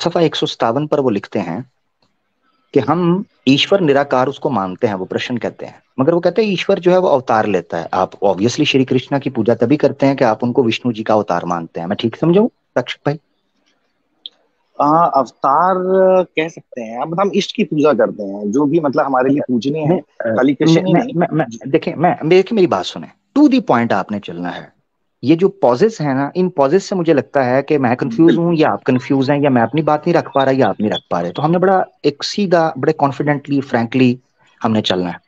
सफा 157 पर वो लिखते हैं कि हम ईश्वर निराकार उसको मानते हैं, वो प्रश्न कहते हैं, मगर वो कहते हैं ईश्वर जो है वो अवतार लेता है। आप ऑब्वियसली श्री कृष्णा की पूजा तभी करते हैं कि आप उनको विष्णु जी का अवतार मानते हैं। मैं ठीक समझाऊं रक्षक भाई? अवतार कह सकते हैं। अब हम इष्ट की पूजा करते हैं, जो भी मतलब हमारे लिए पूजनीय मैं है, खाली कृष्ण ही नहीं। देखिए मेरी बात सुने, टू दी पॉइंट आपने चलना है। ये जो पॉजेस है ना, इन पॉजेस से मुझे लगता है कि मैं कंफ्यूज हूं बिल्कुल। या आप कंफ्यूज हैं, या मैं अपनी बात नहीं रख पा रहा या आप नहीं रख पा रहे। तो हमने बड़ा एक सीधा, बड़े कॉन्फिडेंटली, फ्रैंकली हमने चलना है।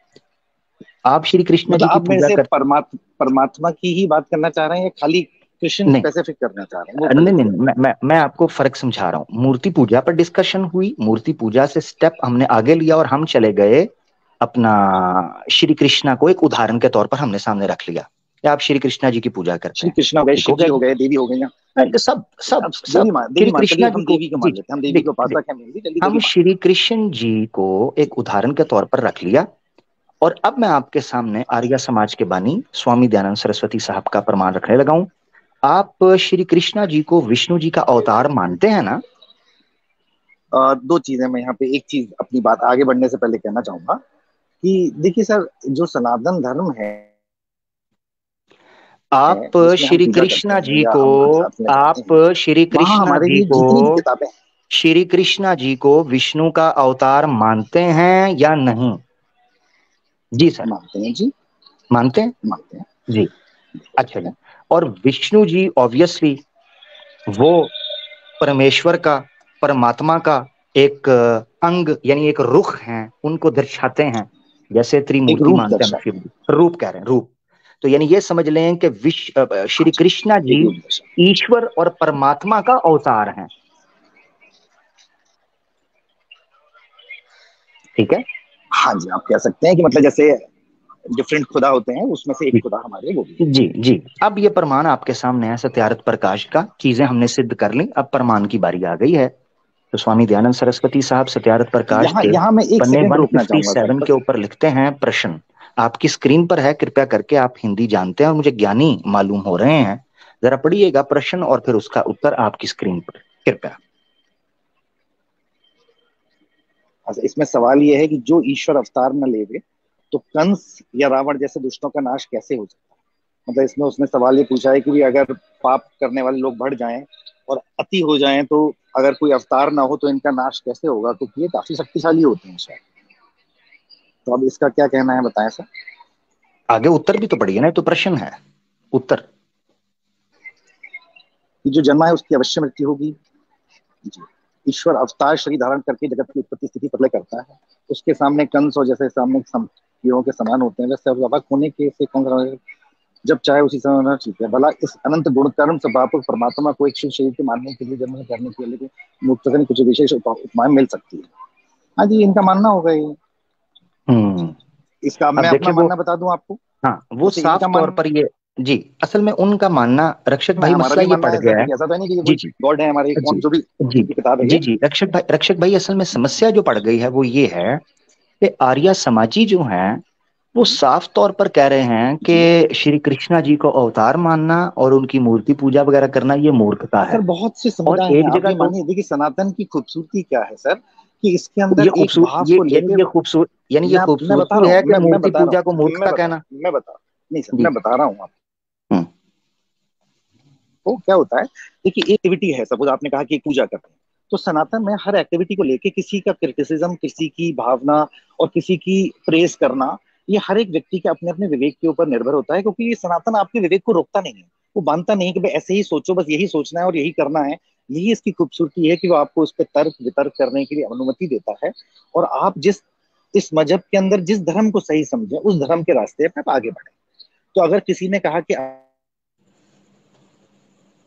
आप श्री कृष्ण मतलब जी की आप मेरे पूजा से करते परमात्मा की ही बात करना चाह रहे हैं, या खाली कृष्ण नहीं, स्पेसिफिक करना चाह रहे हैं, वो पहले नहीं नहीं क्लियर। नहीं, मैं आपको फर्क समझा रहा हूँ। मूर्ति पूजा पर डिस्कशन हुई, मूर्ति पूजा से स्टेप हमने आगे लिया और हम चले गए अपना श्री कृष्णा को एक उदाहरण के तौर पर हमने सामने रख लिया कि आप श्री कृष्णा जी की पूजा करते श्री हैं। कृष्ण हो गए, ठीक शिव हो जी गया हो जी? गए, देवी हो गई ना। सब सब अब सब देवी श्री मान, चलिए कृष्णा जी हम को, देवी को जी मान लेते हैं, हम देवी जी को जी, उपासक है मेरी, चलिए देवी हम मान श्री कृष्ण जी को एक उदाहरण के तौर पर रख लिया। और अब मैं आपके सामने आर्य समाज के बानी स्वामी दयानंद सरस्वती साहब का प्रमाण रखने लगा हूं। आप श्री कृष्णा जी को विष्णु जी का अवतार मानते हैं ना? दो चीजें मैं यहाँ पे, एक चीज अपनी बात आगे बढ़ने से पहले कहना चाहूंगा कि देखिए सर, जो सनातन धर्म है आप जिसमें हम श्री पूजा करते कृष्णा हैं जी या को, हम आध्यात्म में जाते आप हैं, श्री वहां कृष्णा हमारे जी लिए को, जितनी भी किताबें हैं। श्री कृष्णा जी को विष्णु का अवतार मानते हैं या नहीं? जी सर, मानते हैं जी। मानते हैं। मानते हैं। जी, अच्छा जी। और विष्णु जी ऑब्वियसली वो परमेश्वर का, परमात्मा का एक अंग यानी एक रुख हैं, उनको दर्शाते हैं। जैसे एक त्रिमूर्ति रूप मानते हैं हम शिव दर्शाते जी, रूप कह रहे हैं, रूप। तो यानी ये समझ लें कि हैं। हाँ श्री कृष्णा जी, एक जी रूप दर्शाते ईश्वर और परमात्मा का अवतार हैं। ठीक है? हैं। हाँ जी, आप कह सकते हैं कि मतलब जैसे डिफरेंट खुदा होते हैं, उसमें से एक जी खुदा हमारे वो भी है। जी जी। अब ये प्रमाण आपके सामने है, सत्यार्थ प्रकाश का। चीजें हमने सिद्ध कर ली, अब प्रमाण की बारी आ गई है। तो स्वामी दयानंद सरस्वती साहब सत्यार्थ प्रकाश यहाँ के यहाँ मैं एक पन्ने सेकंड रुकना चाहूंगा सर, 157 के बस। ऊपर लिखते हैं प्रश्न। आपकी स्क्रीन पर है, कृपया करके, आप हिंदी जानते हैं और मुझे ज्ञानी मालूम हो रहे हैं। जरा पढ़िएगा प्रश्न और फिर उसका उत्तर आपकी स्क्रीन पर, कृपया। अच्छा, इसमें सवाल ये है कि जो ईश्वर अवतार न लेवे, तो कंस या रावण जैसे दुष्टों का नाश कैसे हो सकता है। मतलब इसमें उसने सवाल ये पूछा है कि भी अगर पाप करने वाले लोग बढ़ जाएं और अति हो जाएं, तो अगर कोई अवतार ना हो तो इनका नाश कैसे होगा, क्योंकि ये काफी शक्तिशाली होते हैं शायद। तो अब इसका क्या कहना है, बताएं सर। आगे उत्तर भी तो पढ़िए ना, ये तो प्रश्न है, उत्तर। कि जो जन्मा है उसकी अवश्य मृत्यु होगी। जी। ईश्वर अवतार शरीर धारण करके जगत की उत्पत्ति स्थिति प्रलय करता है। उसके सामने कंस और जैसे सामने कीड़ों के समान होते हैं, वैसे अवक होने के से कौन सा, जब चाहे उसी समय होना ठीक है। भला इस अनंत गुण कर्म स्वभाव परमात्मा को एक शिव शरीर के मानने के लिए, जन्म करने के लिए मुक्त कुछ विशेष उपमाएं मिल सकती है। हाँ जी, इनका मानना होगा ये। हम्म। इसका अब अब मैं अपना देखिए वो, मानना बता दूं आपको। हाँ वो जैसे साफ इनका तौर पर मानना ये, जी, असल में उनका मानना, रक्षक है, भाई हमारा मसला भी ये मानना पड़ है सर, गया है। देखिए ऐसा तो है नहीं कि ये जी कोई जी गॉड है हमारे, जी कौन जो भी जी जिनकी किताब है जी ये। जी, रक्षक भाई असल में समस्या जो पड़ गई है वो ये है कि आर्य समाजी जो हैं वो साफ तौर पर कह रहे हैं जी कि श्री कृष्णा जी को अवतार मानना और उनकी मूर्ति पूजा वगैरह करना ये मूर्खता सर है। बहुत से और समुदाय हैं, एक आप जगह ये तो मानिए। देखिए सनातन की खूबसूरती क्या है सर, कि इसके ये अंदर एक खूबसूरत, भाव ये को यानी लेके, ये खूबसूरत, यानी ये मैं बता खूबसूरती रहा है हूँ, कि मैं मूर्ति बता रहा पूजा को हूँ, मूर्खता कहना। मैं बता नहीं सर, जी। मैं बता रहा हूँ आपको। हम्म। क्या होता है, देखिए एक्टिविटी है, सपोज आपने कहा कि एक पूजा करते हैं, तो सनातन में हर एक्टिविटी को लेके किसी का क्रिटिसिज्म, किसी की भावना और किसी की प्रेस करना, ये हर एक व्यक्ति के अपने अपने विवेक के ऊपर निर्भर होता है। क्योंकि ये सनातन आपके विवेक को रोकता नहीं है, वो बांधता नहीं कि भाई ऐसे ही सोचो, बस यही सोचना है और यही करना है। यही इसकी खूबसूरती है कि वो आपको उस पर तर्क वितर्क करने के लिए अनुमति देता है। और आप जिस इस मजहब के अंदर जिस धर्म को सही समझे, उस धर्म के रास्ते पर आप आगे बढ़े। तो अगर किसी ने कहा कि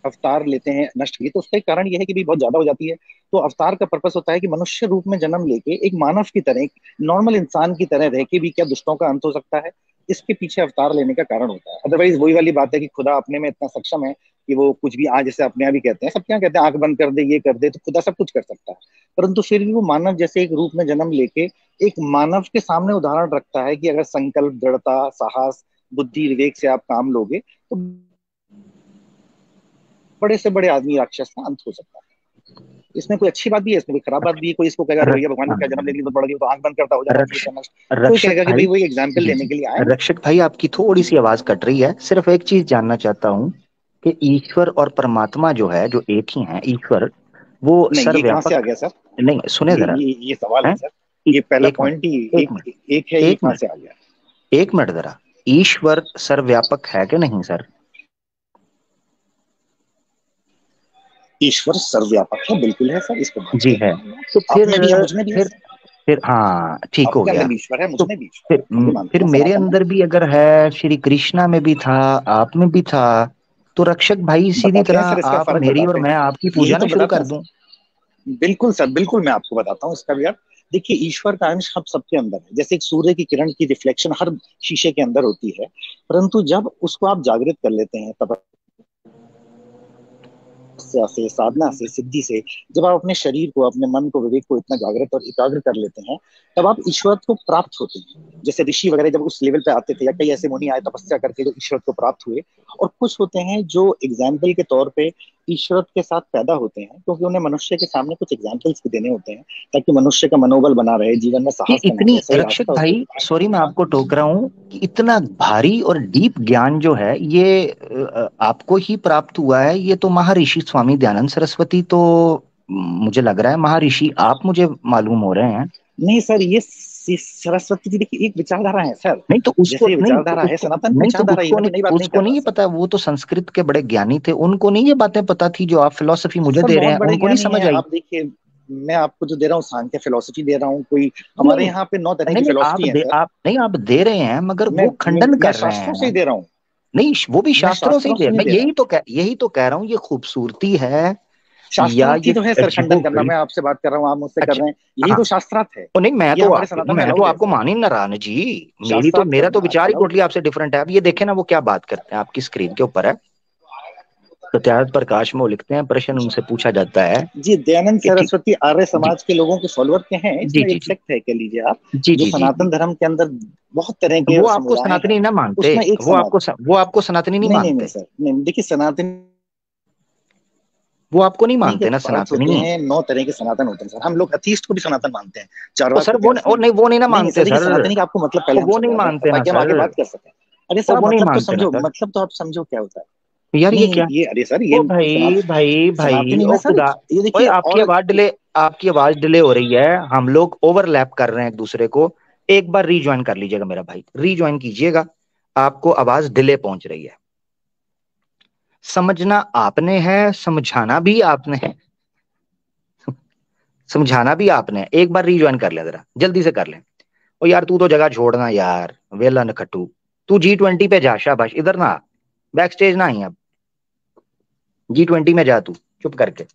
अवतार लेते हैं नष्ट की, तो उसका एक कारण यह है कि भी बहुत ज्यादा हो जाती है। तो अवतार का पर्पस होता है कि मनुष्य रूप में जन्म लेके एक मानव की तरह, एक नॉर्मल इंसान की तरह रह के भी क्या दुष्टों का अंत हो सकता है। इसके पीछे अवतार लेने का कारण होता है। अदरवाइज वही वाली बात है कि खुदा अपने में इतना सक्षम है कि वो कुछ भी, आज जैसे अपने आप ही कहते हैं, सब क्या कहते हैं, आंख बंद कर दे, ये कर दे, तो खुदा सब कुछ कर सकता है। परंतु फिर भी वो मानव जैसे एक रूप में जन्म लेके एक मानव के सामने उदाहरण रखता है कि अगर संकल्प, दृढ़ता, साहस, बुद्धि, विवेक से आप काम लोगे, तो बड़े से बड़े आदमी राक्षस का अंत हो सकता है। इसमें कोई अच्छी बात भी है, इसमें कोई खराब बात भी है। कोई इसको कहेगा अरे र, भैया भगवान ने क्या जन्म लेने की जरूरत पड़ गई, तो आंख बंद करता हो जाना चाहिए रक्ष, था नष्ट। कोई रक्षक कहेगा कि भाई, भाई वो एग्जाम्पल जी लेने जी, के लिए आए हैं। रक्षक भाई आपकी थोड़ी सी आवाज कट रही है। सिर्फ एक चीज जानना चाहता हूँ कि ईश्वर और परमात्मा जो है, जो एक ही है ईश्वर, वो नहीं, ये कहाँ से आ सर्वव्यापक, गया सर? नहीं सुने जरा, ये सवाल है है, सर। ये पहला एक मिनट, पॉइंट ही एक एक मिनट, एक है, ये एक कहाँ मिनट, से आ गया? एक मिनट जरा, ईश्वर सर्वव्यापक है कि नहीं सर? ईश्वर सर्वव्यापक है, बिल्कुल है सर, इसको जी मानते है। हैं। तो आप में भी है, मुझ में भी है फिर सर। फिर हाँ ठीक हो आपके अंदर गया। भी ईश्वर है, मुझ तो में भी ईश्वर है, हम भी मानते फिर हैं मेरे सनातन में। अंदर भी अगर है, श्री कृष्णा में भी था, आप में भी था, तो रक्षक भाई सीधी बताते तरह हैं सर, इसका आप फर्क मेरी और बताते मैं हैं। आपकी यही पूजा तो ना शुरू बताते कर हैं दूं। सर। बिल्कुल सर, बिल्कुल मैं आपको बताता हूँ इसका भी अर्थ। देखिए, ईश्वर का अंश हम सबके अंदर है। जैसे एक सूर्य की किरण की रिफ्लेक्शन हर शीशे के अंदर होती है, परंतु जब उसको आप जागृत कर लेते हैं, तब तपस्या से, साधना से, सिद्धि से, जब आप अपने शरीर को, अपने मन को, विवेक को इतना जागृत और एकाग्र कर लेते हैं, तब आप ईश्वर को प्राप्त होते हैं। जैसे ऋषि वगैरह जब उस लेवल पे आते थे, या कई ऐसे मुनि आए तपस्या करके जो ईश्वर को प्राप्त हुए। और कुछ होते हैं जो एग्जाम्पल के तौर पे ईश्वर के साथ पैदा होते हैं, क्योंकि उन्हें मनुष्य के सामने कुछ एग्जाम्पल्स भी देने होते हैं, ताकि मनुष्य का मनोबल बना रहे, जीवन में ये साहस बना इतनी, रहे, सही रक्षक रास्ता उसको भाई दिखाए। सॉरी मैं आपको टोक रहा हूँ, कि इतना भारी और डीप ज्ञान जो है ये आपको ही प्राप्त हुआ है? ये तो महर्षि स्वामी दयानंद सरस्वती तो, मुझे लग रहा है महर्षि आप मुझे मालूम हो रहे हैं। नहीं सर, ये सरस्वती जी देखिए एक विचारधारा है सर। नहीं तो उसको, जैसे ये नहीं तो विचारधारा है, उसको, सनातन की नहीं तो विचारधारा, उसको मैं नहीं, तो नई बात नहीं उसको कर नहीं रहा ये सर। पता, वो तो संस्कृत के बड़े ज्ञानी थे, उनको नहीं ये बातें पता थी जो आप फिलोसफी मुझे सर दे रहे बहुत हैं, बड़े उनको नहीं ज्ञानी समझ हैं आई। आप, देखिए। मैं आपको जो दे रहा हूँ सांख्य फिलोसफी दे रहा हूँ, कोई नहीं हमारे यहाँ पे 9 तरह नहीं की नहीं, फिलोसफी है सर। आप नहीं, आप दे रहे हैं मगर मैं वो खंडन मैं कर रहे शास्त्रों से हैं। ही दे रहा हूँ। नहीं वो भी मैं शास्त्रों से ही शास्त्रों दे, से ही मैं दे रहा हूँ। यही तो कह रहा हूँ, ये खूबसूरती है, या शास्त्रार्थ ही ये तो है सर खंडन वो करना। मैं आपसे बात कर रहा हूँ, आप मुझसे कर अच्छा, रहे हैं, यही हाँ, तो शास्त्रार्थ है। तो नहीं ये हमारे सनातन में मैं तो अलाउड है आपको सर। मान ही ना रहा ना जी। शास्त्रार्थ मेरा तो करना विचार ही अलाउड टोटली है। आपसे डिफरेंट है। अब ये देखे ना वो क्या बात करते हैं, आपकी स्क्रीन के ऊपर है, सत्यार्थ प्रकाश में वो लिखते हैं, प्रश्न उनसे पूछा जाता है जी, दयानंद कि ठीक, सरस्वती आर्य जी समाज के लोगों के फॉलोअर के हैं। जी इसमें जी एक जी सेक्ट है, कह लीजिए आप, जी जो जी जी जी, सनातन धर्म के अंदर बहुत तरह के वो आपको समुदाय सनातनी हैं। ना मानते, उसमें एक समाज, वो आपको सनातनी नहीं नहीं नहीं नहीं मानते, सर, नहीं देखिए, सनातन वो आपको नहीं के मानते ना अर्थ होते सनातनी। हैं, 9 तरह के सनातन होते हैं सर। हम लोग अथीस्ट को भी सनातन मानते हैं, ओ चारवाक सर होते हैं, सुनिए। वो नहीं ना नहीं नहीं सर, मानते देखिए सर, सनातनी का आपको मतलब पहले हम वो नहीं समझा दें, मानते ना ताकि हम सर, आगे बात कर सकें। अरे सर, आप वो नहीं मतलब तो मानते ना समझो, सर। मतलब तो आप समझो क्या होता है। यार ये नहीं क्या, ये, अरे सर, ये ओ भाई भाई भाई, सनातनी ओ में सर, खुदा, ये ओए देखिए आपकी और आवाज डिले, आपकी आवाज डिले हो रही है, हम लोग ओवरलैप कर रहे हैं एक दूसरे को। एक बार रीज्वाइन कर लीजिएगा मेरा भाई, रीज्वाइन कीजिएगा, आपको आवाज डिले पहुंच रही है। समझना आपने है, समझाना भी आपने है, समझाना भी आपने है। एक बार रीज्वाइन कर ले जरा, जल्दी से कर ले। ओ यार तू तो जगह छोड़ना यार, वेला नखट्टू, तू G20 पे जा, शाबाश, इधर ना, बैक स्टेज ना आई अब, G20 में जा तू, चुप करके।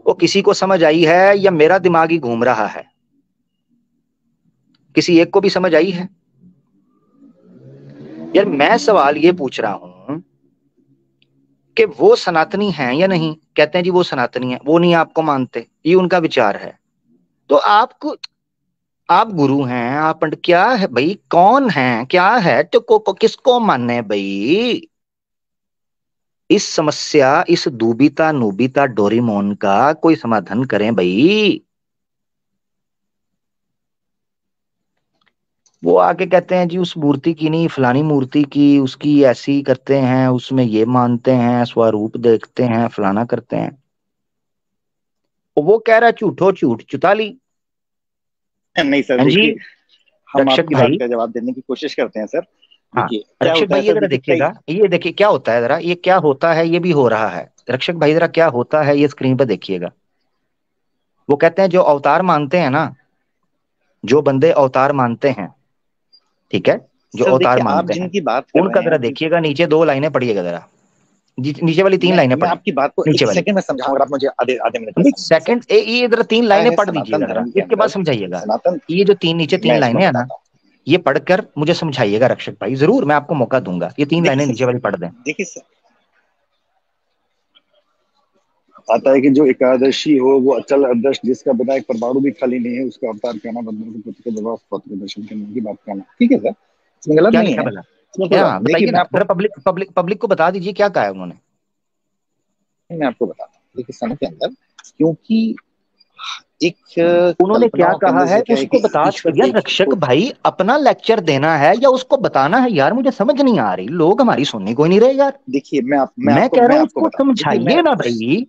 वो किसी को समझ आई है या मेरा दिमाग ही घूम रहा है? किसी एक को भी समझ आई है? यार मैं सवाल ये पूछ रहा हूं कि वो सनातनी हैं या नहीं? कहते हैं जी वो सनातनी है, वो नहीं आपको मानते, ये उनका विचार है। तो आपको, आप गुरु हैं, आप पंडित, क्या है भाई, कौन है, क्या है, तो किसको माने भाई? इस समस्या, इस दुबिता नुबिता डोरीमोन का कोई समाधान करें भाई। वो आके कहते हैं जी उस मूर्ति की नहीं, फलानी मूर्ति की, उसकी ऐसी करते हैं, उसमें ये मानते हैं, स्वरूप देखते हैं, फलाना करते हैं। वो कह रहा है झूठो झूठ चुताली। नहीं सर, हाँ जी, देखिए, हम रक्षक आपकी बात भाई, का जवाब देने की कोशिश करते हैं सर। हाँ, देखिए क्या रक्षक होता भाई है ये सर, जरा देखिए कई, देखिएगा, ये देखिए क्या होता है जरा, ये क्या होता है, ये भी हो रहा है। रक्षक भाई जरा क्या होता है ये स्क्रीन पर देखिएगा। वो कहते हैं जो अवतार मानते हैं ना, जो बंदे अवतार मानते हैं, ठीक है, जो सर अवतार देखिए, आप मानते हैं, जिनकी बात कर उनका रहे जरा हैं, देखिएगा, नीचे 2 लाइनें पढ़िएगा जरा, नीचे वाली 3 लाइनें मैं पढ़ें, आपकी बात को नीचे एक वाली, सेकंड में समझाऊंगा, अगर आप मुझे आधे आधे मिनट का नहीं समय दें सर। सेकंड, ये इधर तीन क्या लाइनें है पढ़ सनातन दीजिएगा जरा, धर्म के इसके बाद अंदर, समझाइएगा। सनातन, ये जो नीचे तीन मैं इसमें लाइनें है ना, बताता हूँ। ये पढ़कर मुझे समझाइएगा रक्षक भाई, जरूर मैं आपको मौका दूंगा, ये 3 लाइनें देखिए नीचे सर, वाली पढ़ दें। देखिए सर, आता है कि जो एकादशी हो वो अचल अदृश, जिसका बिना एक परमाणु भी खाली नहीं है, उसका अवतार कहना, बंधन को पुत्र के जवाब पत्र दर्शन करने की बात कहना, ठीक है सर, इसमें गलत क्या नहीं लिखा है, है भला? इसमें कोई क्या, बात नहीं। देखिए बताइए मैं ना आपको, जरा, पब्लिक पब्लिक पब्लिक को बता दीजिए क्या कहा है उन्होंने। मैं आपको बताता हूँ, देखिए समय के अंदर, क्योंकि एक उन्होंने क्या कल्पनाओं के कहा अंदर है जैसे क्या है उसको कि बता। ईश्वर यार एक रक्षक को, भाई, अपना लेक्चर देना है या उसको बताना है? यार मुझे समझ नहीं आ रही, लोग हमारी सुनने कोई नहीं रहे यार। देखिए मैं कह रहा मैं हूँ आपको उसको बताता हूँ, देखिए समझाइए ना भाई।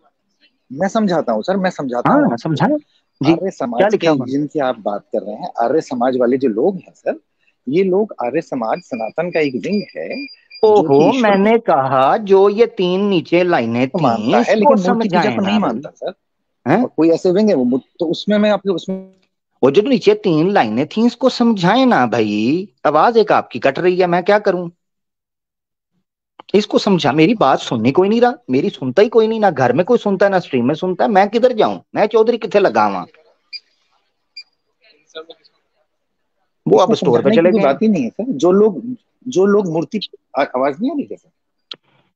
मैं समझाता हूँ सर, मैं समझाता हूँ हाँ आपको। समझाए जी। आर्य क्या समाज लिखा के हुआ? जिनकी आप बात कर रहे हैं, आर्य समाज वाले जो लोग हैं सर, ये लोग, आर्य समाज सनातन का एक विंग है जो ओहो, कि ईश्वर को मैंने कहा जो ये तीन नीचे लाइनें तो थी मानता है, इसको लेकिन मूर्ति पूजा समझाए को ना नहीं भाई। मानता सर। हैं? और कोई ऐसे विंग है वो, तो उसमें मैं आपको उसमें, वो जो नीचे तीन लाइनें थी इसको समझाए ना भाई। आवाज एक आपकी कट रही है, मैं क्या करूं? इसको समझा। मेरी बात सुनने कोई नहीं रहा, मेरी सुनता ही कोई नहीं, ना घर में कोई सुनता है ना स्ट्रीम में सुनता है। मैं किधर जाऊं? मैं चौधरी किथे लगावा? वो अब इसमें स्टोर पे समझाने की चले कोई गए हैं। बात ही नहीं है सर। जो लोग मूर्ति, आवाज नहीं आ रही है सर?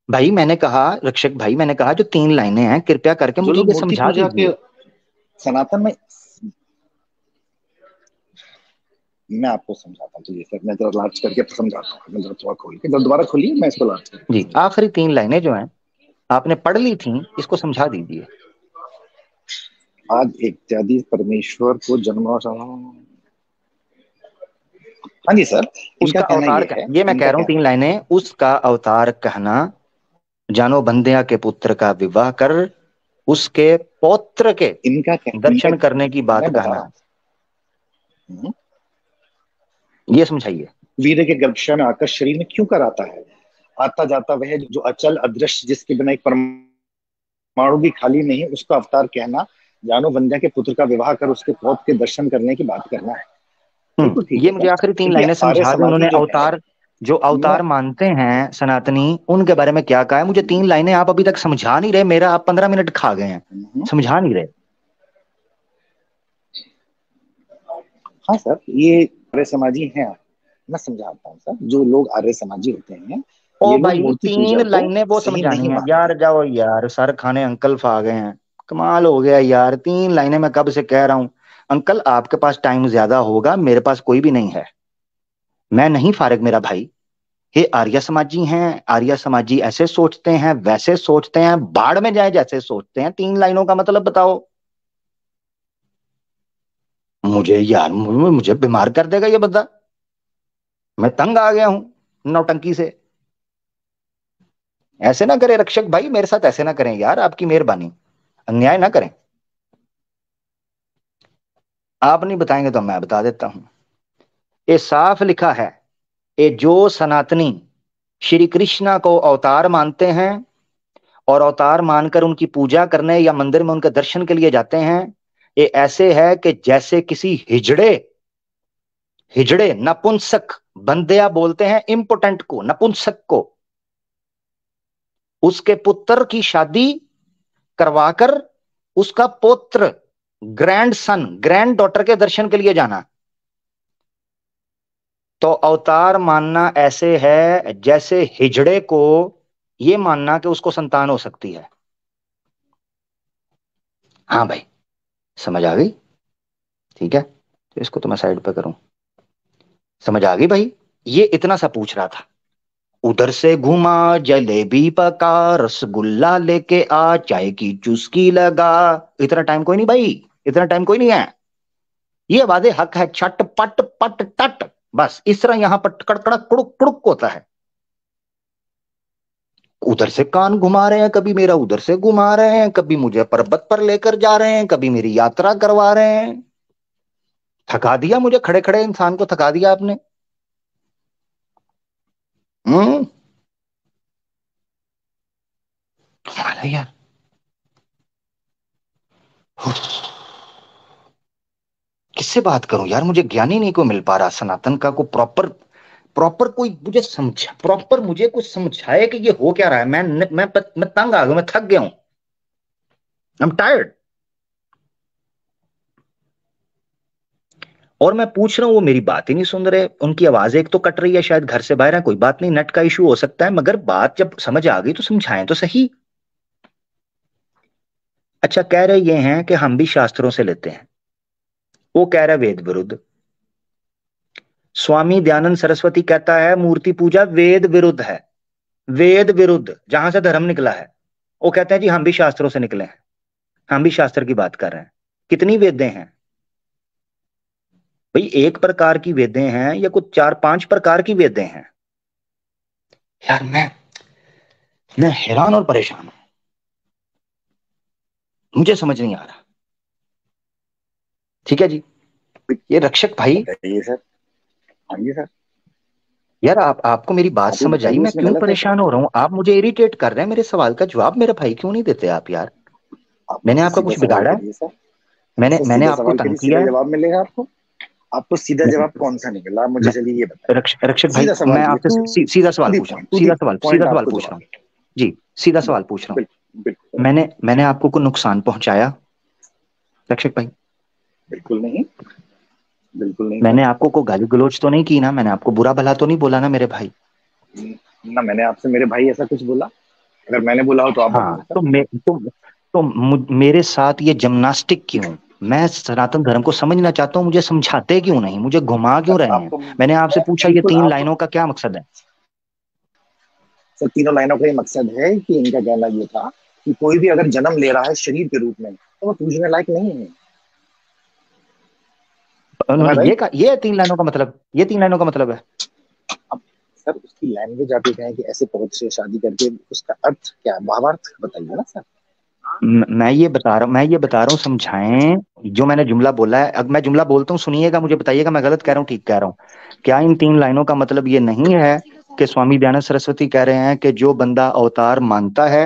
भाई मैंने कहा, रक्षक भाई मैंने कहा जो तीन लाइनें हैं कृपया करके जो मुझे लोग ये मूर्ति समझा पूजा के दीजिए। सनातन में, मैं आपको समझाता हूँ, चलिए सर, मैं जरा लार्ज करके समझाता हूँ, मैं जरा थोड़ा खोल के, जरा दोबारा खोलिए, मैं इसको लार्ज करके जी, समझाता आखिरी तीन लाइनें जो हैं आपने पढ़ ली थी, इसको समझा दीजिए। हूँ। आज इत्यादि परमेश्वर को जन्म, हाँ जी सर, इनका उसका कहना अवतार ये है, ये मैं कह इनका रहा हूँ तीन कहना है, लाइनें, उसका अवतार कहना, जानो बंध्या के पुत्र का विवाह कर, उसके पौत्र के इनका दर्शन करने की बात मैं बता रहा कहना। हूँ, ये समझाइए। वीर के गर्भाशय में आकर शरीर में क्यों कर आता है? आता जाता वह जो अचल अदृश्य, जिसके बिना एक परमाणु भी खाली नहीं, उसका अवतार कहना, जानो बंध्या के पुत्र का विवाह कर उसके पौत्र के दर्शन करने की बात करना है। बिल्कुल ठीक ये है मुझे सर। आखिरी तीन देखिए लाइनें आर्य समझा दे समाजी उन्होंने। जो है, अवतार, जो मैं, अवतार मानते हैं सनातनी, उनके बारे में क्या कहा है? मुझे तीन लाइनें आप अभी तक समझा नहीं रहे, मेरा आप 15 मिनट खा गए हैं, समझा नहीं रहे। हाँ सर, ये आर्य समाजी हैं। मैं समझाता हूँ सर, जो लोग आर्य समाजी होते हैं, ओ ये लोग भाई मूर्ति तीन पूजा को लाइनें वो सही समझानी नहीं है मानते। यार, जाओ यार, सर खाने अंकल आ गए हैं। कमाल हो गया यार, तीन लाइनें मैं कब से कह रहा हूं। अंकल आपके पास टाइम ज्यादा होगा, मेरे पास कोई भी नहीं है। मैं नहीं फारिग मेरा भाई। ये आर्य समाजी हैं, आर्य समाजी ऐसे सोचते हैं वैसे सोचते हैं, बाढ़ में जाए जैसे सोचते हैं। तीन लाइनों का मतलब बताओ मुझे यार, मुझे बीमार कर देगा ये बंदा। मैं तंग आ गया हूं नौटंकी से। ऐसे ना करें रक्षक भाई, मेरे साथ ऐसे ना करें यार, आपकी मेहरबानी, अन्याय ना करें। आप नहीं बताएंगे तो मैं बता देता हूं। ये साफ लिखा है, ये जो सनातनी श्री कृष्णा को अवतार मानते हैं और अवतार मानकर उनकी पूजा करने या मंदिर में उनके दर्शन के लिए जाते हैं, ये ऐसे है कि जैसे किसी हिजड़े, हिजड़े नपुंसक, बंदया बोलते हैं इंपोर्टेंट को, नपुंसक को, उसके पुत्र की शादी करवाकर उसका पुत्र, ग्रैंड सन, ग्रैंड डॉटर के दर्शन के लिए जाना। तो अवतार मानना ऐसे है जैसे हिजड़े को ये मानना कि उसको संतान हो सकती है। हाँ भाई, समझ आ गई? ठीक है, तो इसको तो मैं साइड पे करूं। समझ आ गई भाई? ये इतना सा पूछ रहा था। उधर से घुमा, जलेबी पका, रसगुल्ला लेके आ, चाय की चुस्की लगा। इतना टाइम कोई नहीं भाई, इतना टाइम कोई नहीं है। ये वादे हक है, छट पट पट टट, बस इस तरह यहां पर कड़कड़क कुड़ुक कुड़ुक होता है। उधर से कान घुमा रहे हैं, कभी मेरा उधर से घुमा रहे हैं, कभी मुझे पर्वत पर लेकर जा रहे हैं, कभी मेरी यात्रा करवा रहे हैं। थका दिया मुझे, खड़े खड़े इंसान को थका दिया आपने। हम्म। यार, किससे बात करूं यार? मुझे ज्ञान ही नहीं को मिल पा रहा सनातन का, को प्रॉपर, प्रॉपर कोई मुझे समझा, प्रॉपर मुझे कुछ समझाए कि ये हो क्या रहा है। मैं तंग आ गया, मैं थक गया हूं, आई एम टायर्ड। और मैं पूछ रहा हूं, वो मेरी बात ही नहीं सुन रहे। उनकी आवाज एक तो कट रही है, शायद घर से बाहर है, कोई बात नहीं, नेट का इशू हो सकता है, मगर बात जब समझ आ गई तो समझाएं तो सही। अच्छा, कह रहे ये हैं कि हम भी शास्त्रों से लेते हैं, वो कह रहा है वेद विरुद्ध। स्वामी दयानंद सरस्वती कहता है मूर्ति पूजा वेद विरुद्ध है, वेद विरुद्ध, जहां से धर्म निकला है। वो कहते हैं जी हम भी शास्त्रों से निकले हैं, हम भी शास्त्र की बात कर रहे हैं। कितनी वेदें हैं भाई? एक प्रकार की वेदें हैं या कुछ 4-5 प्रकार की वेदें हैं? यार मैं हैरान और परेशान हूं, मुझे समझ नहीं आ रहा। ठीक है जी। ये रक्षक भाई, बताइए सर। हाँ जी सर। यार आपको मेरी बात आप ही समझ आई? बताइए, मैं इसमें क्यों गलत है क्या? परेशान हो रहा हूँ? आप मुझे इरिटेट कर रहे हैं, मेरे सवाल का जवाब मेरे भाई क्यों नहीं देते आप यार? आप मैंने मुझसे आपका सीधा कुछ सवाल बिगाड़ा है? करिए सर। मैंने सर मैंने सीधा आपको सवाल तंग करिए, किया सीधा है? जवाब मिलेगा आपको। आपको सीधा मैं, जवाब कौन सा निकला, आप मुझे मैं चलिए ये बताइए। रक्षक भाई, सीधा मैं सवाल कीजिए, आपसे टू सीधा सवाल दी पूछ रहा हूँ, पॉइंट, टू दी सीधा पॉइंट सवाल आपको पूछ रहा जवाब हूँ। जी, सीधा दें। सवाल पूछ रहा हूँ। बिल्कुल बिल्कुल। मैंने आपको को नुकसान पहुंचाया रक्षक भाई? बिल्कुल नहीं, बिल्कुल नहीं सर। मैंने आपको को गाली गलौज तो नहीं की ना? मैंने आपको बुरा भला तो नहीं बोला ना मेरे भाई? ना मैंने आपसे मेरे भाई ऐसा कुछ बोला? अगर मैंने बोला हो तो आप हाँ, बताइए सर। मेरे साथ ये जिम्नास्टिक क्यों? मैं सनातन धर्म को समझना चाहता हूँ, मुझे समझाते क्यों नहीं? मुझे घुमा क्यों सर रहे हैं? आपको मैंने आपसे पूछा ये बिल्कुल 3 आप, लाइनों का क्या मकसद है? सर तीनों लाइनों का ये मकसद है कि इनका कहना ये था कि कोई भी अगर जन्म ले रहा है शरीर के रूप में तो वो पूजने लायक नहीं है। Am I उन्होंने right? ये 3 लाइनों का मतलब, ये 3 लाइनों का मतलब है? अब सर उसकी लैंग्वेज आप ये कहें कि ऐसे पहुंच से शादी करके उसका अर्थ क्या है, भावार्थ बताइए ना सर। मैं ये बता रहा हूँ, समझाएं। जो मैंने जुमला बोला है, अब मैं जुमला बोलता हूँ, सुनिएगा, मुझे बताइएगा मैं गलत कह रहा हूँ ठीक कह रहा हूँ। क्या इन 3 लाइनों का मतलब ये नहीं है कि स्वामी दयानंद सरस्वती कह रहे हैं कि जो बंदा अवतार मानता है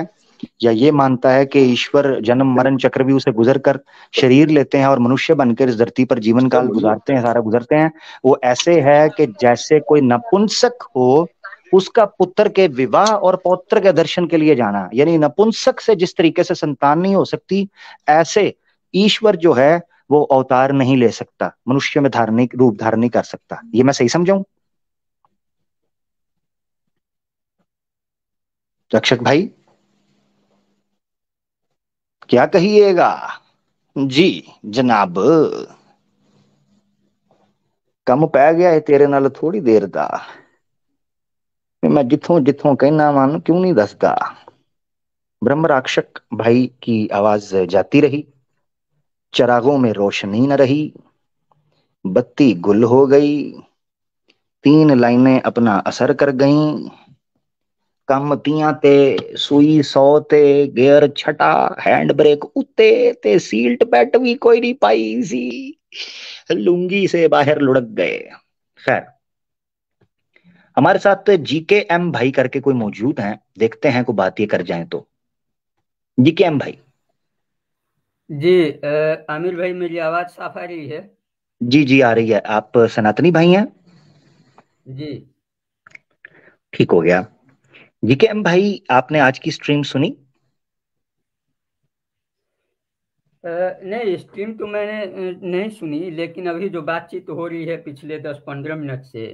या ये मानता है कि ईश्वर जन्म मरण चक्र भी उसे गुजर कर शरीर लेते हैं और मनुष्य बनकर इस धरती पर जीवन सर काल बोलिए। गुजारते हैं, सारा गुजरते हैं, वो ऐसे है कि जैसे कोई नपुंसक हो, उसका पुत्र के विवाह और पौत्र के दर्शन के लिए जाना, यानी नपुंसक से जिस तरीके से संतान नहीं हो सकती, ऐसे ईश्वर जो है वो अवतार नहीं ले सकता, मनुष्य में धार्मिक रूप धारण नहीं कर सकता। ये मैं सही समझाऊं रक्षक भाई? क्या कहिएगा? जी जनाब। कम पै गया है तेरे नाल थोड़ी देर दा, मैं जिथों जिथों कहना मान क्यों नहीं दसदा। ब्रह्म राक्षक भाई की आवाज जाती रही, चरागों में रोशनी न रही, बत्ती गुल हो गई, 3 लाइनें अपना असर कर गईं। ਕੰਮ ਤੀਆਂ ਤੇ ਸੂਈ 100 ਤੇ ਗੇਅਰ ਛਟਾ हैंड ब्रेक उत्ते ते सीट बेल्ट भी कोई नहीं पाई सी, लुंगी से बाहर लुढ़क गए। खैर, हमारे साथ जीके एम भाई करके कोई मौजूद हैं, देखते हैं कोई बात ये कर जाए तो। जीके एम भाई। जी आमिर भाई, मेरी आवाज साफ आ रही है? जी जी आ रही है। आप सनातनी भाई हैं? जी। ठीक हो गया। जीके एम भाई, आपने आज की स्ट्रीम सुनी? नहीं, स्ट्रीम तो मैंने नहीं सुनी, लेकिन अभी जो बातचीत हो रही है पिछले 10-15 मिनट से,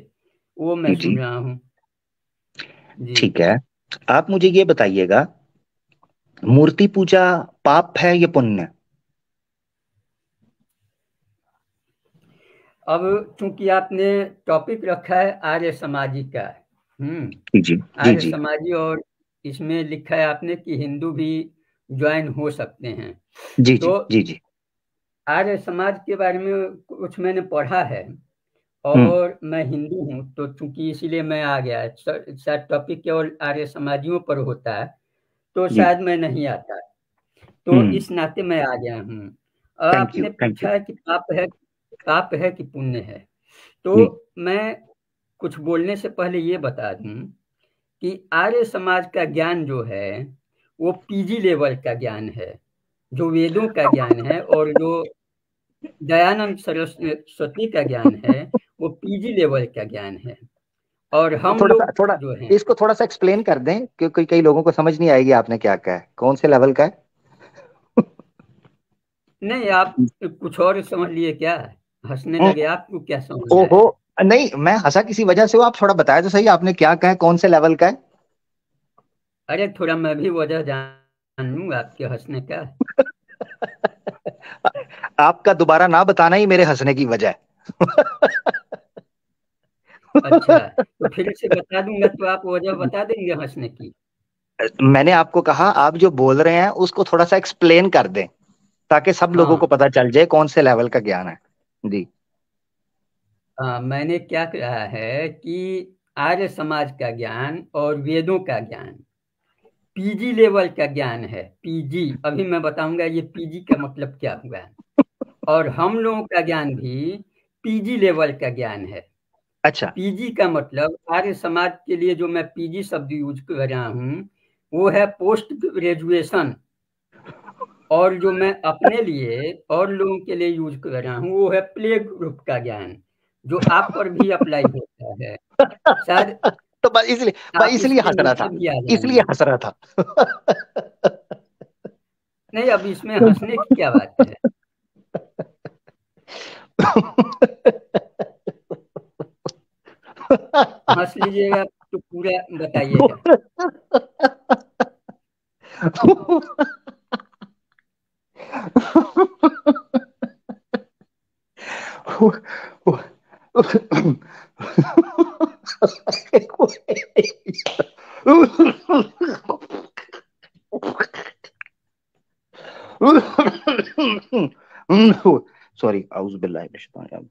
वो मैं जी सुन रहा हूँ। जी। ठीक है। आप मुझे ये बताइएगा, मूर्ति पूजा पाप है या पुण्य? अब चूंकि आपने टॉपिक रखा है आर्य समाजी का, जी जी जी आर्य जी समाजी, और इसमें लिखा है आपने कि हिंदू भी ज्वाइन हो सकते हैं। जी जी तो जी जी। आर्य समाज के बारे में कुछ मैंने पढ़ा है, हम्म और मैं हिंदू हूँ, तो चूंकि इसीलिए मैं आ गया। शायद टॉपिक केवल आर्य समाजियों पर होता है, तो जी। शायद मैं नहीं आता, तो हम्म। इस नाते मैं आ गया हूँ। थैंक यू आपने थैंक यू। पूछा है कि पाप है कि पुण्य है, जी तो मैं कुछ बोलने से पहले ये बता दूं कि आर्य समाज का ज्ञान जो है वो पीजी लेवल का ज्ञान है, जो वेदों का ज्ञान है, और जो दयानंद सरस्वती का ज्ञान है वो पीजी लेवल का ज्ञान है। और हम लोग थोड़ा जो हैं, इसको थोड़ा सा एक्सप्लेन कर दें, क्योंकि कई लोगों को समझ नहीं आएगी आपने क्या कहा है, कौन से लेवल का है? नहीं आप कुछ और समझ लिए क्या? हंसने लगे, आपको क्या समझ में ओहो, आया? नहीं मैं हंसा किसी वजह से हो, आप थोड़ा बताया तो सही, आपने क्या कहा है, कौन से लेवल का है? अरे थोड़ा मैं भी वजह जान लूँ आपके हंसने का। आपका दोबारा ना बताना ही मेरे हंसने की वजह अच्छा, है। तो फिर से बता दूंगा तो आप वजह बता देंगे हंसने की? मैंने आपको कहा आप जो बोल रहे हैं उसको थोड़ा सा एक्सप्लेन कर दें ताकि सब लोगों को हाँ पता चल जाए कौन से लेवल का ज्ञान है। जी। मैंने क्या कहा है कि आर्य समाज का ज्ञान और वेदों का ज्ञान पीजी लेवल का ज्ञान है। पीजी, अभी मैं बताऊंगा ये पीजी का मतलब क्या हुआ है। और हम लोगों का ज्ञान भी पीजी लेवल का ज्ञान है। अच्छा। पीजी का मतलब आर्य समाज के लिए जो मैं पीजी शब्द यूज कर रहा हूँ वो है पोस्ट ग्रेजुएशन, और जो मैं अपने लिए और लोगों के लिए यूज कर रहा हूँ वो है प्ले ग्रुप का ज्ञान, जो आप पर भी अप्लाई होता है। शायद तो बस इसलिए, आप इसलिए इसके हंस रहा नीचे था, भी आ इसलिए जाएंगे। हंस रहा था। नहीं, अब इसमें हंसने की क्या बात है। हंस लीजिएगा तो पूरा बताइएगा। सॉरी, आउज़ बिल्लाहि मिनश शैतानिर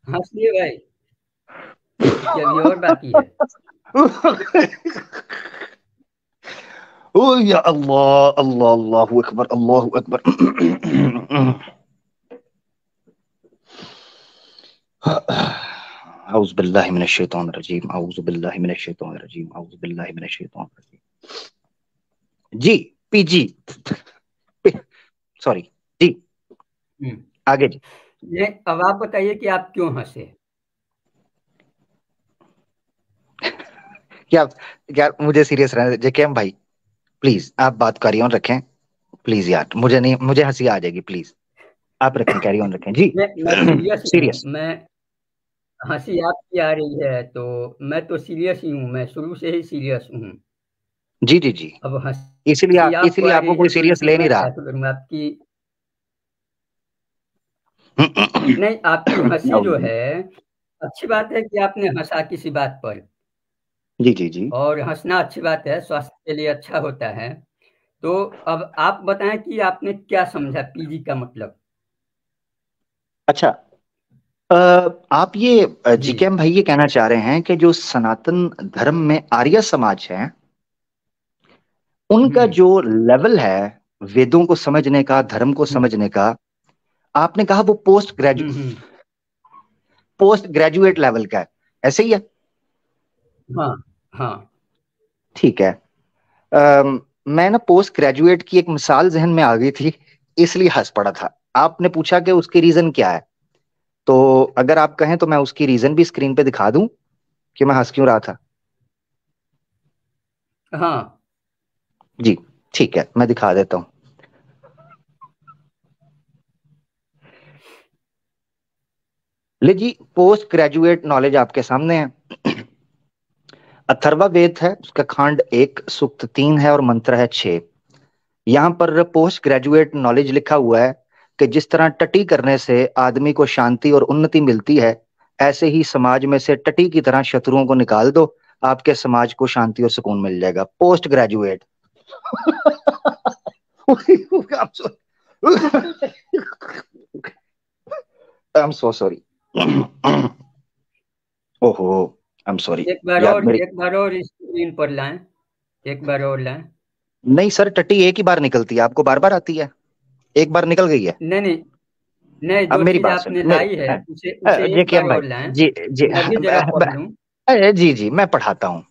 हंसिए भाई, कि अभी और बाकी है। ओ या अल्लाह, अल्लाह, अल्लाहु अकबर, अल्लाहु अकबर। आउज़ बिल्लाहि मिनश शैतानिर रजीम, आउज़ बिल्लाहि मिनश शैतानिर रजीम, आउज़ बिल्लाहि मिनश शैतानिर रजीम। जी। PG, sorry. जी, आगे जी। ये अब आप बताइए कि आप क्यों हंसे। क्या, यार मुझे सीरियस रहने जेकेएम भाई, प्लीज आप बात कैरी ऑन रखें। प्लीज यार, मुझे नहीं, मुझे हंसी आ जाएगी, प्लीज आप रखें, कैरी ऑन रखें जी। मैं सीरियस ही हूँ। सीरियस। मैं, हंसी आपकी आ रही है तो मैं तो सीरियस ही हूँ, मैं शुरू से ही सीरियस हूँ। जी जी जी। अब इसीलिए हंसी आपको इसीलिए आ आपको रही है कोई तो सीरियस इसमें ले नहीं मैं रहा। क्या करूँ आपकी। नहीं, आपकी हंसी जो है, अच्छी बात है कि आपने हंसा किसी बात पर, जी जी जी। और हंसना अच्छी बात है, स्वास्थ्य के लिए अच्छा होता है। तो अब आप बताएं कि आपने क्या समझा पीजी का मतलब। अच्छा, अ, आप ये जी। जीकेएम भाई ये कहना चाह रहे हैं कि जो सनातन धर्म में आर्य समाज है उनका हम्म जो लेवल है वेदों को समझने का, धर्म को हम्म समझने का, आपने कहा वो हम्म। पोस्ट ग्रेजुएट लेवल का है, ऐसे ही है? हाँ हाँ। ठीक है। मैं ना पोस्ट ग्रेजुएट की एक मिसाल जहन में आ गई थी, इसलिए हंस पड़ा था। आपने पूछा कि उसकी रीजन क्या है, तो अगर आप कहें तो मैं उसकी रीजन भी स्क्रीन पे दिखा दूं कि मैं हंस क्यों रहा था। हाँ। जी, ठीक है, मैं दिखा देता हूं। ले जी, पोस्ट ग्रेजुएट नॉलेज आपके सामने है। अथर्वा वेद है, उसका खंड 1 सूक्त 3 है और मंत्र है 6। यहाँ पर पोस्ट ग्रेजुएट नॉलेज लिखा हुआ है कि जिस तरह टटी करने से आदमी को शांति और उन्नति मिलती है, ऐसे ही समाज में से टटी की तरह शत्रुओं को निकाल दो, आपके समाज को शांति और सुकून मिल जाएगा। Post graduate. I am so sorry. ओहो, आई एम सॉरी। यार मेरी, एक बार और स्क्रीन पर लाएं, एक बार और लाएं। नहीं सर, टट्टी एक ही बार निकलती है, आपको बार बार आती है? एक बार निकल गई है। नहीं नहीं नहीं, अब जो मेरी चीज बात सुन आपने मेरे, लाई है उसे उसे जे एक के बार एम भाई। और लाएं, जी जी, मैं भी जरा पढ़ लूं। अरे जी जी, मैं पढ़ाता हूँ।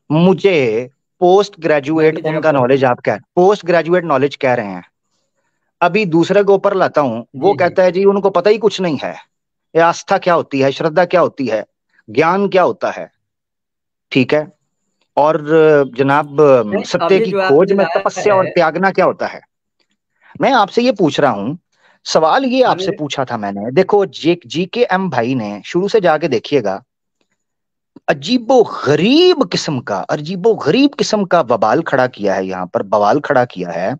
मुझे पोस्ट मैं ग्रेजुएट भी जरा उनका पढ़ नॉलेज, लूं। आप कह पोस्ट ग्रेजुएट नॉलेज कह रहे हैं, अभी दूसरे के ऊपर लाता हूँ, वो जी जी। कहता है जी उनको पता ही कुछ नहीं है, ये आस्था क्या होती है, श्रद्धा क्या होती है, ज्ञान क्या होता है। ठीक है। और जनाब, नहीं, सत्य अभी की जो खोज आपने में लाया तपस्या और है, त्यागना क्या होता है। मैं आपसे ये पूछ रहा हूँ, सवाल ये हमें। आपसे पूछा था मैंने, देखो जी के एम भाई ने शुरू से जाके देखिएगा, अजीबो गरीब किस्म का, अजीबो गरीब किस्म का बवाल खड़ा किया है, यहाँ पर बवाल खड़ा किया है।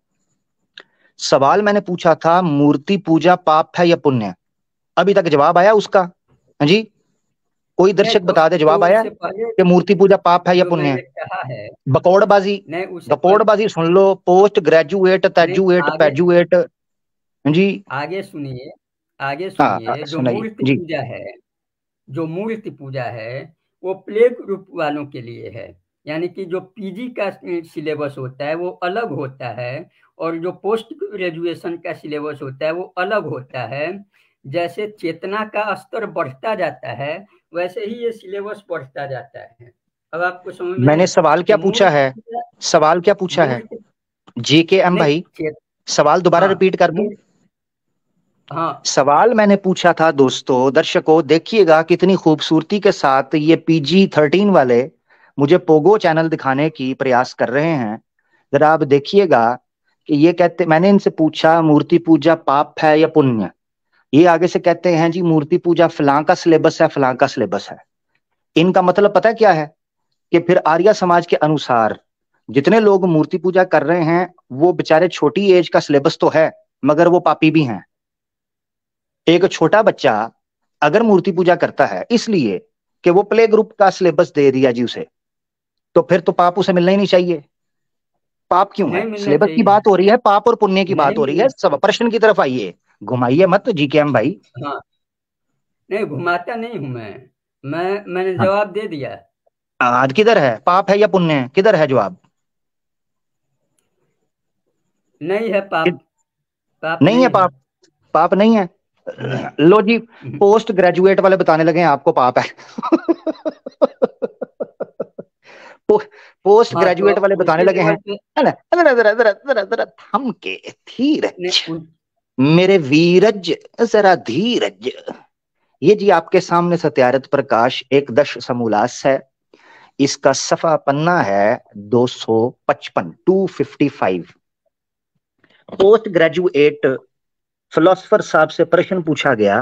सवाल मैंने पूछा था, मूर्ति पूजा पाप है या पुण्य? अभी तक जवाब आया उसका? हाँ जी, कोई दर्शक बता दे, जवाब आया कि मूर्ति पूजा पाप है या पुण्य है? कहा है बकौड़बाजी, बकौड़बाजी सुन लो, पोस्ट ग्रेजुएट, तैजुएट, पैजुएट। जी आगे सुनिए, आगे सुनिए। जो मूर्ति पूजा है, जो मूर्ति पूजा है वो प्ले ग्रुप वालों के लिए है, यानी कि जो पीजी का सिलेबस होता है वो अलग होता है, और जो पोस्ट ग्रेजुएशन का सिलेबस होता है वो अलग होता है। जैसे चेतना का स्तर बढ़ता जाता है वैसे ही ये सिलेबस बढ़ता जाता है। अब आपको समझ में? मैंने सवाल क्या पूछा है? सवाल क्या पूछा है JKM भाई? सवाल दोबारा रिपीट कर दूं? हाँ, सवाल मैंने पूछा था दोस्तों, दर्शकों देखिएगा कितनी खूबसूरती के साथ ये PG-13 वाले मुझे पोगो चैनल दिखाने की प्रयास कर रहे हैं। जरा आप देखिएगा कि ये कहते, मैंने इनसे पूछा मूर्ति पूजा पाप है या पुण्य, ये आगे से कहते हैं जी मूर्ति पूजा फलां का सिलेबस है, फलां का सिलेबस है। इनका मतलब पता है क्या है? कि फिर आर्य समाज के अनुसार जितने लोग मूर्ति पूजा कर रहे हैं वो बेचारे छोटी एज का सिलेबस तो है मगर वो पापी भी हैं। एक छोटा बच्चा अगर मूर्ति पूजा करता है इसलिए कि वो प्ले ग्रुप का सिलेबस दे दिया जी उसे, तो फिर तो पाप उसे मिलना ही नहीं चाहिए। पाप क्यों है? सिलेबस की बात हो रही है, पाप और पुण्य की बात हो रही है। सब प्रश्न की तरफ आइए, घुमाइए मत JKM भाई। हाँ, नहीं घुमाता नहीं हूं मैंने जवाब दे दिया। आज किधर है पाप है या पुण्य है? किधर है जवाब? नहीं है पाप, पाप नहीं है पाप, पाप नहीं है। लो जी, पोस्ट ग्रेजुएट वाले बताने लगे हैं आपको पाप है। पोस्ट ग्रेजुएट वाले बताने लगे हैं जरा थम के धीरज, मेरे वीरज जरा धीरज। ये जी आपके सामने सत्यारित प्रकाश एक दश समूलास है, इसका सफा पन्ना है 255, 255। पोस्ट ग्रेजुएट फिलोसफर साहब से प्रश्न पूछा गया,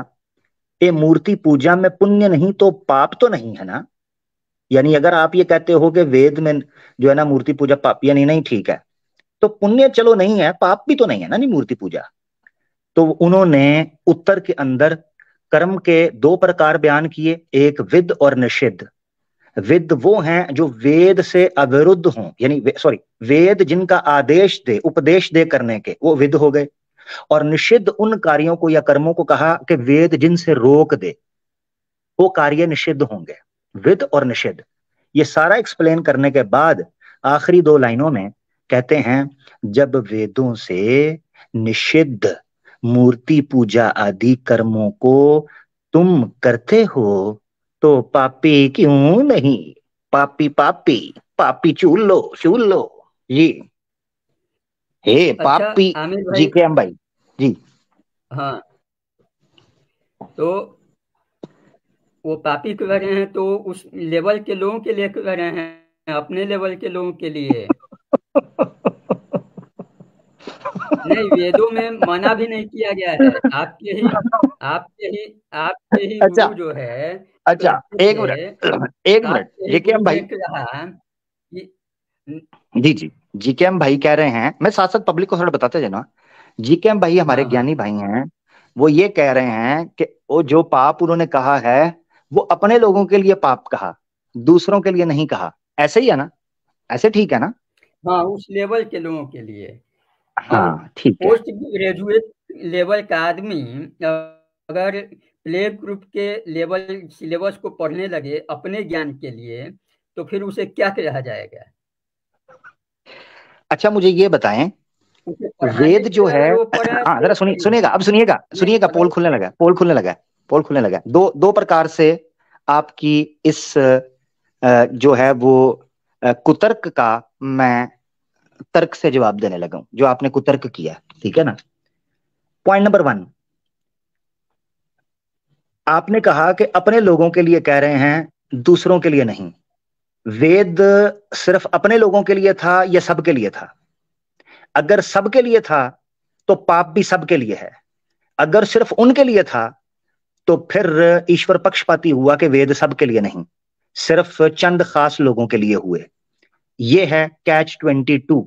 ये मूर्ति पूजा में पुण्य नहीं तो पाप तो नहीं है ना? यानी अगर आप ये कहते हो कि वेद में जो है ना मूर्ति पूजा पाप, यानी नहीं ठीक है, तो पुण्य चलो नहीं है, पाप भी तो नहीं है ना नहीं मूर्ति पूजा। तो उन्होंने उत्तर के अंदर कर्म के 2 प्रकार बयान किए, एक विद और निषिद्ध। विद वो हैं जो वेद से अविरुद्ध हों, यानी सॉरी वेद जिनका आदेश दे, उपदेश दे करने के, वो विद हो गए। और निषिद्ध उन कार्यों को या कर्मों को कहा कि वेद जिनसे रोक दे, वो कार्य निषिद्ध होंगे। विद और निषिद्ध, ये सारा एक्सप्लेन करने के बाद आखिरी 2 लाइनों में कहते हैं, जब वेदों से निषिद्ध मूर्ति पूजा आदि कर्मों को तुम करते हो तो पापी क्यों नहीं? पापी पापी पापी चूल लो जी। हे पापी। JKM भाई जी। हाँ, तो वो पापी कह रहे हैं तो उस लेवल के लोगों के लिए कह रहे हैं, अपने लेवल के लोगों के लिए नहीं। वेदों में मना भी नहीं किया गया है। आपके ही अच्छा, गुरु जो है, अच्छा एक मिनट JKM भाई जी JKM भाई कह रहे हैं, मैं साथ साथ पब्लिक को थोड़ा बताते जाना। JKM भाई हमारे ज्ञानी भाई हैं, वो ये कह रहे हैं कि वो जो पाप उन्होंने कहा है वो अपने लोगों के लिए पाप कहा, दूसरों के लिए नहीं कहा। ऐसे ही है ना? ऐसे ठीक है ना? हाँ, उस लेवल के लोगों के लिए। हाँ ठीक है। पोस्ट ग्रेजुएट लेवल का आदमी अगर प्ले ग्रुप के लेवल सिलेबस को पढ़ने लगे अपने ज्ञान के लिए, तो फिर उसे क्या कहा जाएगा? अच्छा मुझे ये बताएं, वेद जो है, हाँ जरा सुनिएगा, अब सुनिएगा पोल खुलने लगा। दो प्रकार से आपकी इस जो है वो कुतर्क का मैं तर्क से जवाब देने लगा हूं, जो आपने कुतर्क किया, ठीक है ना। पॉइंट नंबर 1, आपने कहा कि अपने लोगों के लिए कह रहे हैं, दूसरों के लिए नहीं। वेद सिर्फ अपने लोगों के लिए था या सबके लिए था? अगर सबके लिए था तो पाप भी सबके लिए है। अगर सिर्फ उनके लिए था तो फिर ईश्वर पक्षपाती हुआ कि वेद सबके लिए नहीं, सिर्फ चंद खास लोगों के लिए हुए। ये है catch 22,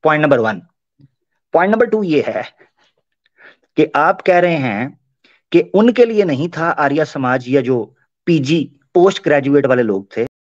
point number 1। Point number 2 ये है कि आप कह रहे हैं कि उनके लिए नहीं था आर्य समाज या जो पीजी पोस्ट ग्रेजुएट वाले लोग थे,